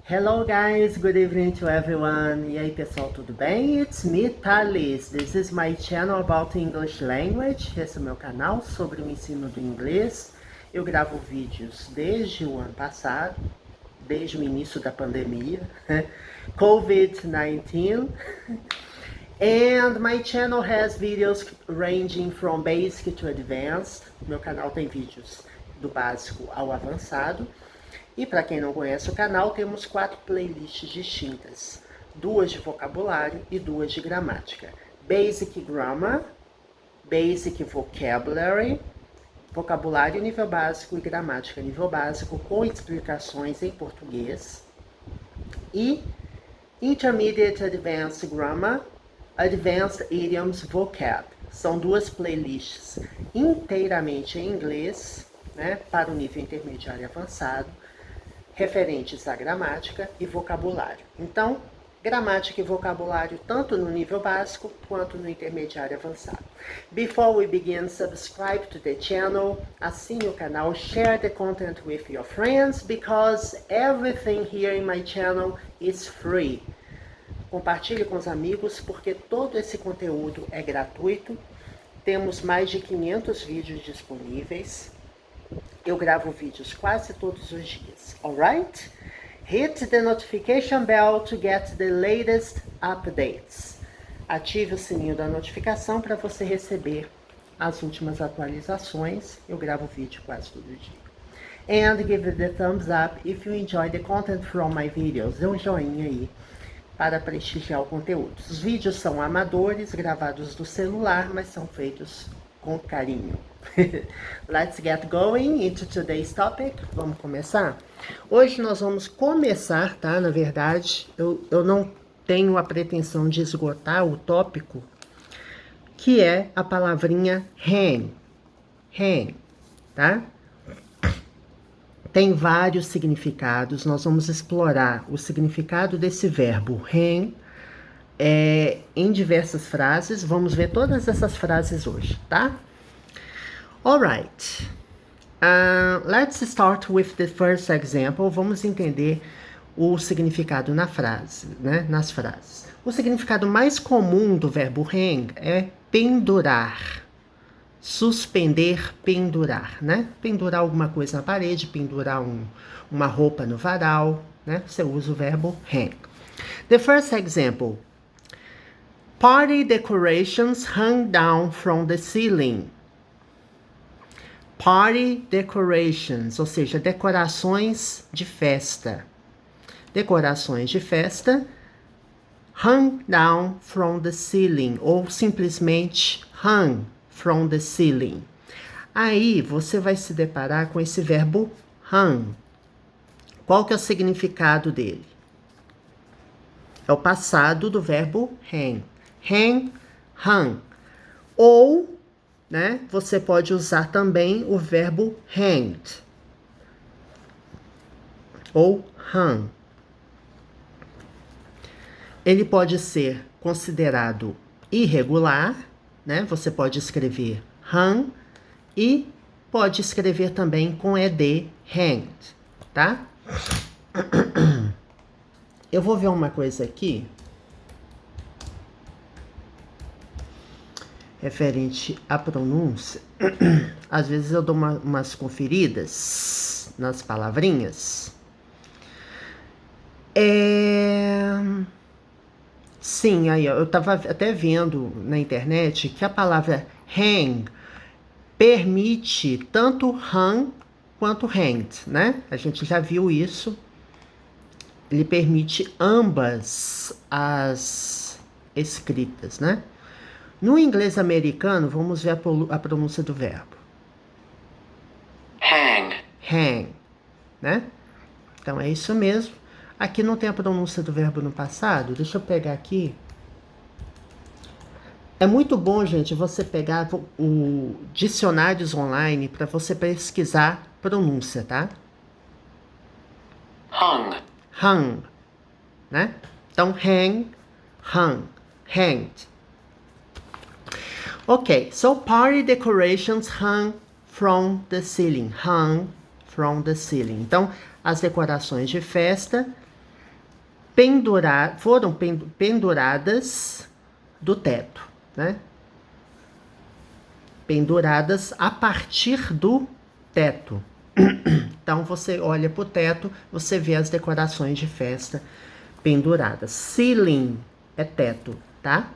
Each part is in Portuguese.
Hello guys, good evening to everyone. E aí pessoal, tudo bem? It's me, Thales. This is my channel about English language. Esse é o meu canal sobre o ensino do inglês. Eu gravo vídeos desde o ano passado, desde o início da pandemia, COVID-19. And my channel has videos ranging from basic to advanced. Meu canal tem vídeos do básico ao avançado. E para quem não conhece o canal, temos 4 playlists distintas. 2 de vocabulário e 2 de gramática. Basic Grammar, Basic Vocabulary, vocabulário nível básico e gramática nível básico, com explicações em português. E Intermediate Advanced Grammar, Advanced Idioms Vocab. São 2 playlists inteiramente em inglês, né, para o nível intermediário e avançado, referentes à gramática e vocabulário. Então, gramática e vocabulário tanto no nível básico quanto no intermediário avançado. Before we begin, subscribe to the channel, assine o canal, share the content with your friends, because everything here in my channel is free. Compartilhe com os amigos, porque todo esse conteúdo é gratuito. Temos mais de 500 vídeos disponíveis. Eu gravo vídeos quase todos os dias, alright? Hit the notification bell to get the latest updates. Ative o sininho da notificação para você receber as últimas atualizações. Eu gravo vídeo quase todo dia. And give the thumbs up if you enjoy the content from my videos. Dê um joinha aí para prestigiar o conteúdo. Os vídeos são amadores, gravados do celular, mas são feitos com carinho. Let's get going into today's topic. Vamos começar? Hoje nós vamos começar, tá? Na verdade, eu não tenho a pretensão de esgotar o tópico, que é a palavrinha hang. Hang, tá? Tem vários significados. Nós vamos explorar o significado desse verbo hang em diversas frases. Vamos ver todas essas frases hoje, tá? Alright, let's start with the first example. Vamos entender o significado na frase, né? Nas frases. O significado mais comum do verbo hang é pendurar, suspender, pendurar, né? Pendurar alguma coisa na parede, pendurar uma roupa no varal, né? Você usa o verbo hang. The first example: party decorations hung down from the ceiling. Party decorations, ou seja, decorações de festa. Decorações de festa hung down from the ceiling, ou simplesmente hung from the ceiling. Aí você vai se deparar com esse verbo hung. Qual que é o significado dele? É o passado do verbo hang. Hang, hung. Ou, né, você pode usar também o verbo hanged ou hung. Ele pode ser considerado irregular, né? Você pode escrever hung e pode escrever também com ed, hanged, tá? Eu vou ver uma coisa aqui referente à pronúncia. Às vezes eu dou umas conferidas nas palavrinhas. Sim, aí eu estava até vendo na internet que a palavra hang permite tanto hung quanto hanged, né? A gente já viu isso. Ele permite ambas as escritas, né? No inglês americano, vamos ver a pronúncia do verbo. Hang. Hang, né? Então é isso mesmo. Aqui não tem a pronúncia do verbo no passado. Deixa eu pegar aqui. É muito bom, gente, você pegar o dicionários online para você pesquisar pronúncia, tá? Hung. Hung, né? Então, hang, hung, hanged. Okay, so party decorations hung from the ceiling. Hung from the ceiling. Então, as decorações de festa foram penduradas do teto, né? Penduradas a partir do teto. Então, você olha para o teto, você vê as decorações de festa penduradas. Ceiling é teto, tá?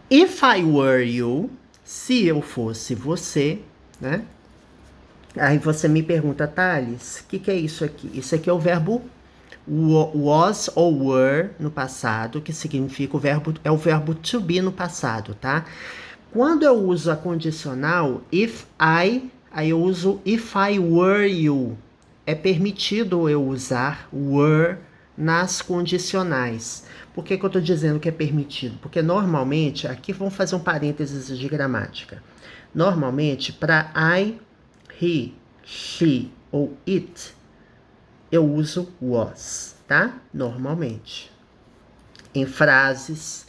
If I were you, se eu fosse você, né? Aí você me pergunta, Thales, o que é isso aqui? Isso aqui é o verbo was ou were no passado, que significa é o verbo to be no passado, tá? Quando eu uso a condicional, aí eu uso if I were you. É permitido eu usar were nas condicionais. Por que eu estou dizendo que é permitido? Porque normalmente, aqui vamos fazer um parênteses de gramática. Normalmente, para I, he, she ou it, eu uso was, tá? Normalmente. Em frases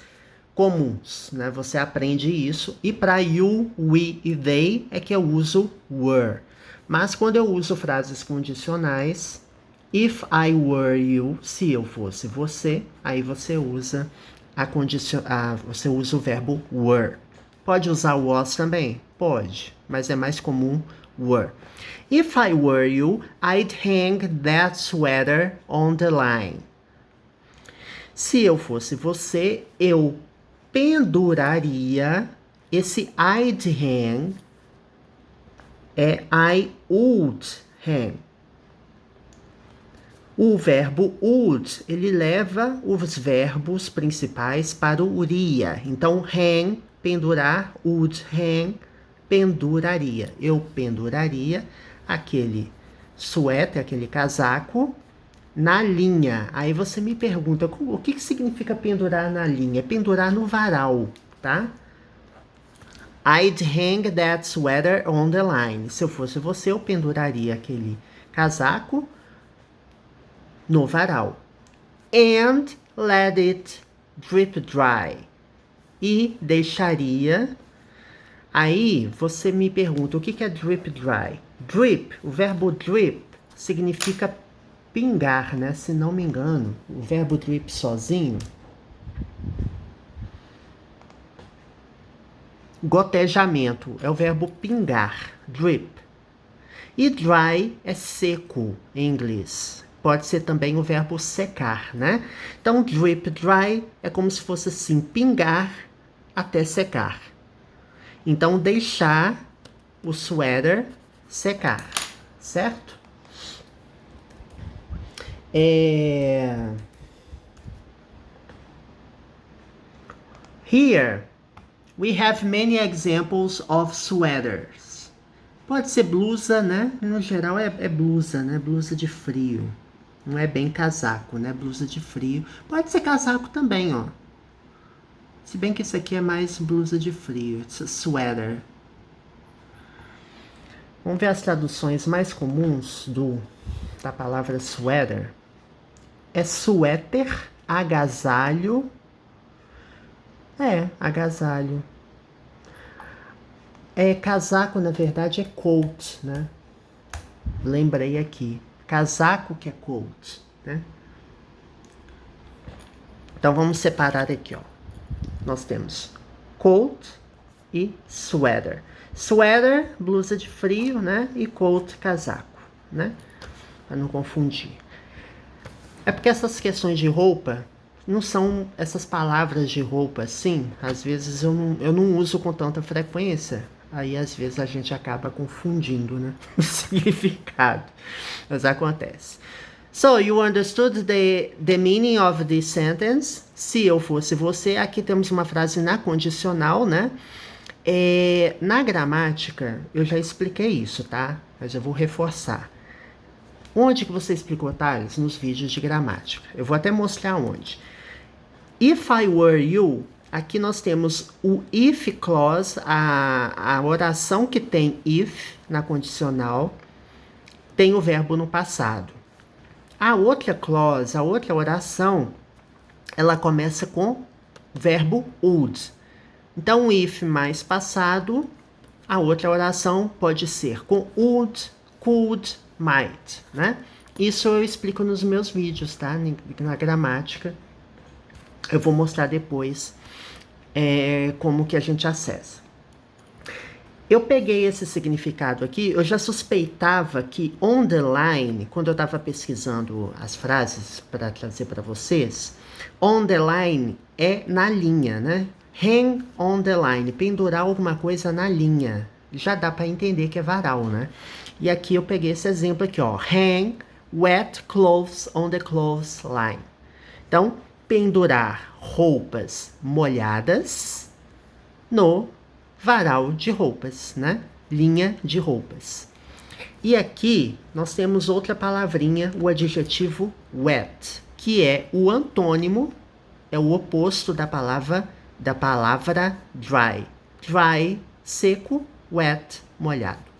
comuns, né? Você aprende isso. E para you, we e they é que eu uso were. Mas quando eu uso frases condicionais, if I were you, se eu fosse você, aí você usa você usa o verbo were. Pode usar was também? Pode, mas é mais comum were. If I were you, I'd hang that sweater on the line. Se eu fosse você, eu penduraria. Esse I'd hang é I would hang. O verbo would, ele leva os verbos principais para o uria. Então, hang, pendurar, would hang, penduraria. Eu penduraria aquele suéter, aquele casaco, na linha. Aí você me pergunta, o que significa pendurar na linha? Pendurar no varal, tá? I'd hang that sweater on the line. Se eu fosse você, eu penduraria aquele casaco no varal. And let it drip dry. E deixaria. Aí você me pergunta, o que é drip dry? Drip, o verbo drip significa pingar, né? Se não me engano, o verbo drip sozinho. Gotejamento é o verbo pingar, drip. E dry é seco em inglês. Pode ser também o verbo secar, né? Então, drip dry é como se fosse assim, pingar até secar. Então, deixar o sweater secar, certo? Here, we have many examples of sweaters. Pode ser blusa, né? No geral é blusa, né? Blusa de frio. Não é bem casaco, né? Blusa de frio. Pode ser casaco também, ó. Se bem que isso aqui é mais blusa de frio. It's a sweater. Vamos ver as traduções mais comuns da palavra sweater. É suéter, agasalho. Agasalho. Casaco, na verdade, é coat, né? Lembrei aqui. Casaco que é coat, né? Então, vamos separar aqui, ó. Nós temos coat e sweater. Sweater, blusa de frio, né? E coat, casaco, né? Para não confundir. É porque essas questões de roupa não são essas palavras de roupa assim. Às vezes eu não uso com tanta frequência. Aí às vezes a gente acaba confundindo, né? O significado. Mas acontece. So, you understood the meaning of this sentence? Se eu fosse você, aqui temos uma frase na condicional, né? Na gramática, eu já expliquei isso, tá? Mas eu vou reforçar. Onde que você explicou, Thales? Nos vídeos de gramática. Eu vou até mostrar onde. If I were you, aqui nós temos o if clause, a oração que tem if na condicional, tem o verbo no passado. A outra clause, a outra oração, ela começa com verbo would. Então, if mais passado, a outra oração pode ser com would, could, might, né? Isso eu explico nos meus vídeos, tá? Na gramática. Eu vou mostrar depois como que a gente acessa. Eu peguei esse significado aqui, eu já suspeitava que on the line, quando eu estava pesquisando as frases para trazer para vocês, on the line é na linha, né? Hang on the line, pendurar alguma coisa na linha. Já dá para entender que é varal, né? E aqui eu peguei esse exemplo aqui, ó. Hang wet clothes on the clothes line. Então, pendurar roupas molhadas no varal de roupas, né? Linha de roupas. E aqui nós temos outra palavrinha, o adjetivo wet, que é o antônimo, é o oposto da palavra dry. Dry, seco, wet, molhado.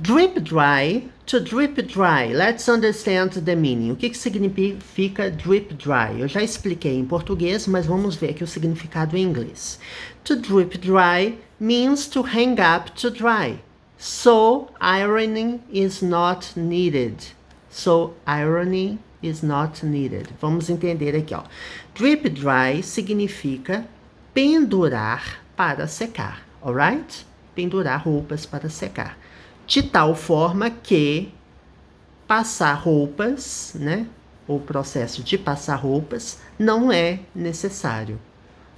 Drip dry, to drip dry. Let's understand the meaning. O que significa drip dry? Eu já expliquei em português, mas vamos ver aqui o significado em inglês. To drip dry means to hang up to dry. So ironing is not needed. So ironing is not needed. Vamos entender aqui, ó. Drip dry significa pendurar para secar, alright? Pendurar roupas para secar. De tal forma que passar roupas, né? O processo de passar roupas não é necessário.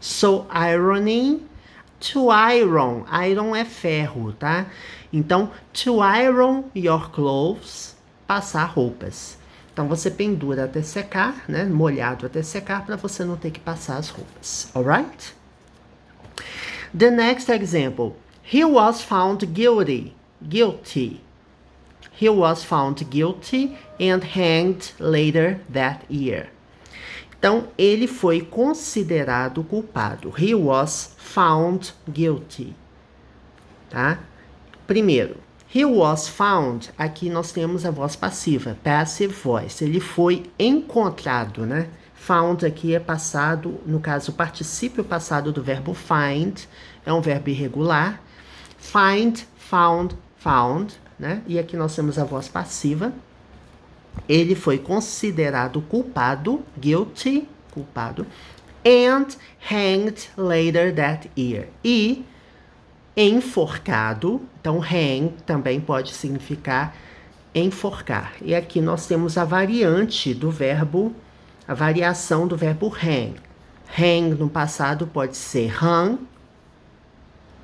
So ironing, to iron. Iron é ferro, tá? Então, to iron your clothes, passar roupas. Então, você pendura até secar, né? Molhado até secar, para você não ter que passar as roupas. Alright? The next example. He was found guilty. He was found guilty and hanged later that year. Então, ele foi considerado culpado. He was found guilty. Tá? Primeiro, he was found, aqui nós temos a voz passiva, passive voice. Ele foi encontrado, né? Found aqui é passado, no caso, o particípio passado do verbo find, é um verbo irregular. Find, found, found, né? E aqui nós temos a voz passiva. Ele foi considerado culpado, guilty, culpado, and hanged later that year. E enforcado, então hang também pode significar enforcar. E aqui nós temos a variante do verbo, a variação do verbo hang. Hang no passado pode ser hung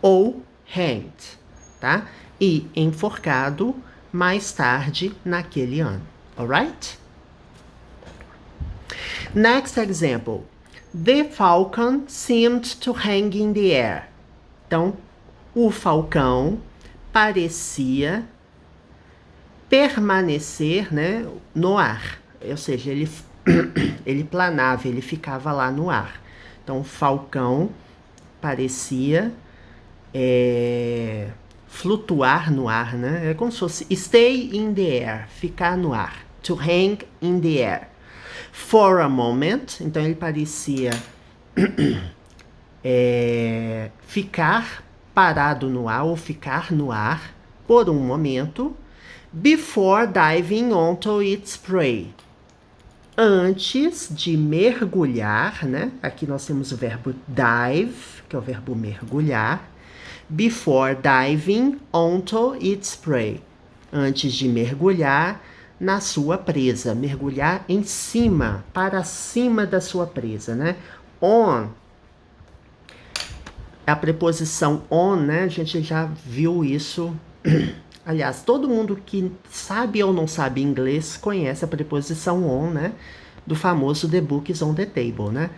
ou hanged, tá? E enforcado mais tarde naquele ano. Alright? Next example. The falcon seemed to hang in the air. Então, o falcão parecia permanecer, né, no ar. Ou seja, ele planava, ele ficava lá no ar. Então, o falcão parecia flutuar no ar, né? É como se fosse stay in the air, ficar no ar. To hang in the air. For a moment, então ele parecia ficar parado no ar ou ficar no ar por um momento. Before diving onto its prey. Antes de mergulhar, né? Aqui nós temos o verbo dive, que é o verbo mergulhar. Before diving onto its prey. Antes de mergulhar na sua presa. Mergulhar em cima, para cima da sua presa, né? On. A preposição on, né? A gente já viu isso. Aliás, todo mundo que sabe ou não sabe inglês conhece a preposição on, né? Do famoso The Book is on the Table, né?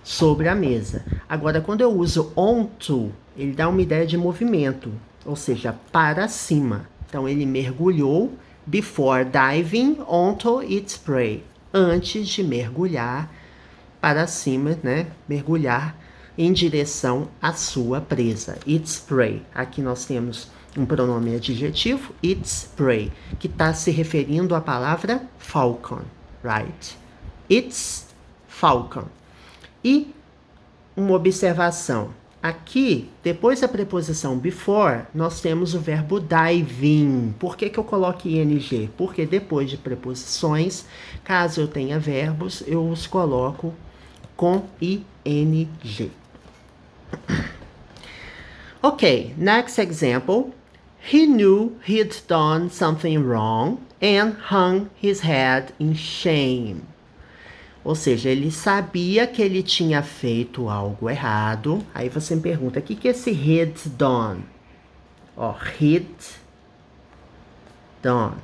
Sobre a mesa. Agora, quando eu uso onto, ele dá uma ideia de movimento, ou seja, para cima. Então, ele mergulhou before diving onto its prey. Antes de mergulhar para cima, né? Mergulhar em direção à sua presa. Its prey. Aqui nós temos um pronome adjetivo, its prey, que está se referindo à palavra falcon, right? It's falcon. E uma observação. Aqui, depois da preposição before, nós temos o verbo dive in. Por que eu coloco ing? Porque depois de preposições, caso eu tenha verbos, eu os coloco com ing. Ok, next example. He knew he'd done something wrong and hung his head in shame. Ou seja, ele sabia que ele tinha feito algo errado. Aí você me pergunta, o que é esse had done? Ó, had done.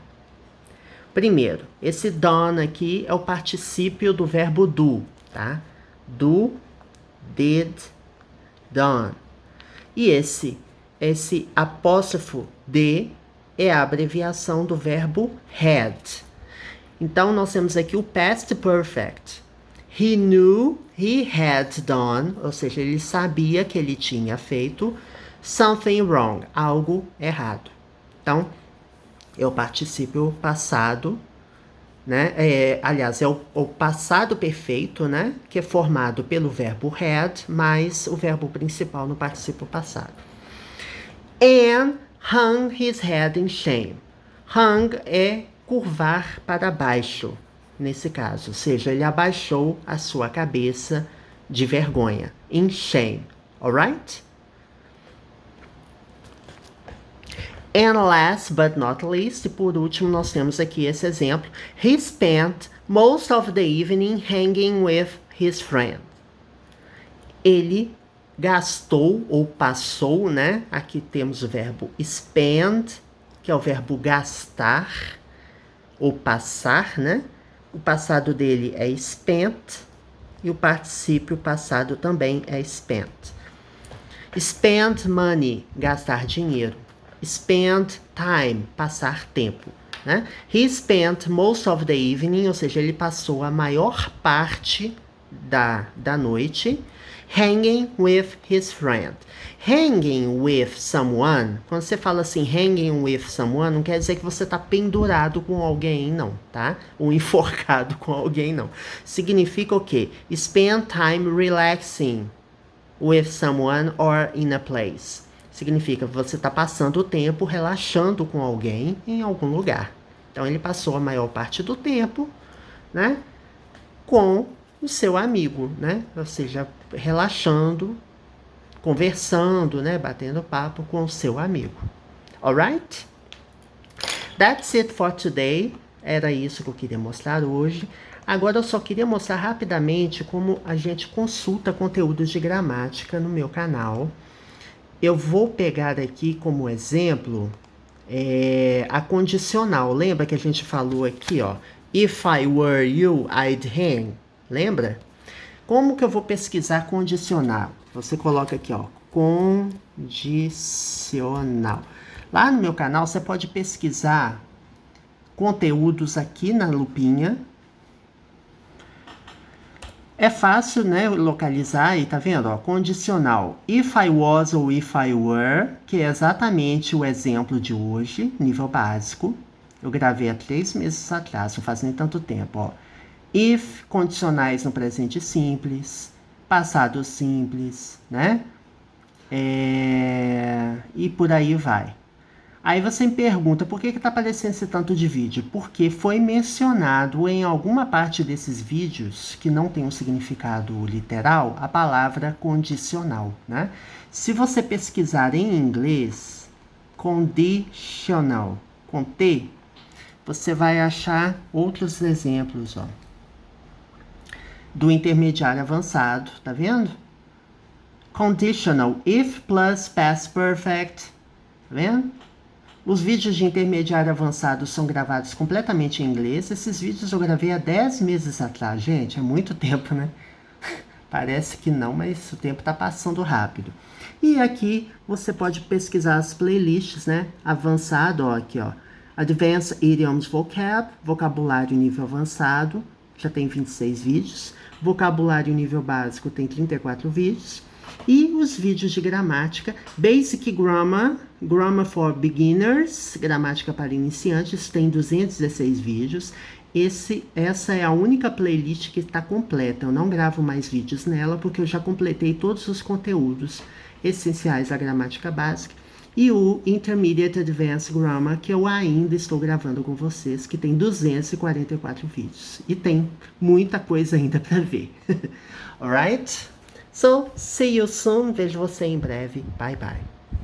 Primeiro, esse done aqui é o particípio do verbo do, tá? Do, did, done. E esse apóstrofo de é a abreviação do verbo had. Então, nós temos aqui o past perfect. He knew he had done, ou seja, ele sabia que ele tinha feito something wrong, algo errado. Então, é o particípio passado, né? Aliás, é o passado perfeito, né? Que é formado pelo verbo had, mais o verbo principal no particípio passado. And hung his head in shame. Hung é curvar para baixo, nesse caso. Ou seja, ele abaixou a sua cabeça de vergonha. In shame. Alright? And last but not least, por último, nós temos aqui esse exemplo. He spent most of the evening hanging with his friend. Ele gastou ou passou, né? Aqui temos o verbo spend, que é o verbo gastar ou passar, né? O passado dele é spent e o particípio passado também é spent. Spend money, gastar dinheiro. Spend time, passar tempo, né? He spent most of the evening, ou seja, ele passou a maior parte da noite hanging with his friend. Hanging with someone, quando você fala assim, hanging with someone, não quer dizer que você está pendurado com alguém, não, tá? Ou enforcado com alguém, não. Significa o quê? Spend time relaxing with someone or in a place. Significa que você está passando o tempo relaxando com alguém em algum lugar. Então, ele passou a maior parte do tempo, né? Com o seu amigo, né? Ou seja, relaxando, conversando, né? Batendo papo com o seu amigo. Alright? That's it for today. Era isso que eu queria mostrar hoje. Agora eu só queria mostrar rapidamente como a gente consulta conteúdos de gramática no meu canal. Eu vou pegar aqui como exemplo a condicional. Lembra que a gente falou aqui, ó? If I were you, I'd hang. Lembra? Como que eu vou pesquisar condicional? Você coloca aqui, ó, condicional. Lá no meu canal você pode pesquisar conteúdos aqui na lupinha. É fácil, né, localizar aí, tá vendo? Ó, condicional. If I was ou if I were, que é exatamente o exemplo de hoje, nível básico. Eu gravei há 3 meses atrás, não faz nem tanto tempo, ó. If, condicionais no presente simples, passado simples, né? E por aí vai. Aí você me pergunta, por que está aparecendo esse tanto de vídeo? Porque foi mencionado em alguma parte desses vídeos, que não tem um significado literal, a palavra condicional, né? Se você pesquisar em inglês, conditional, com T, você vai achar outros exemplos, ó, do intermediário avançado, tá vendo? Conditional, if plus past perfect, tá vendo? Os vídeos de intermediário avançado são gravados completamente em inglês. Esses vídeos eu gravei há 10 meses atrás, gente, é muito tempo, né? Parece que não, mas o tempo tá passando rápido. E aqui você pode pesquisar as playlists, né? Avançado, ó, aqui, ó. Advanced Idioms Vocab, vocabulário nível avançado, já tem 26 vídeos. Vocabulário nível básico tem 34 vídeos. E os vídeos de gramática, Basic Grammar, Grammar for Beginners, gramática para iniciantes, tem 216 vídeos. Essa é a única playlist que está completa. Eu não gravo mais vídeos nela porque eu já completei todos os conteúdos Essenciais da Gramática Básica, e o Intermediate Advanced Grammar, que eu ainda estou gravando com vocês, que tem 244 vídeos. E tem muita coisa ainda para ver. Alright? So, see you soon. Vejo você em breve. Bye, bye.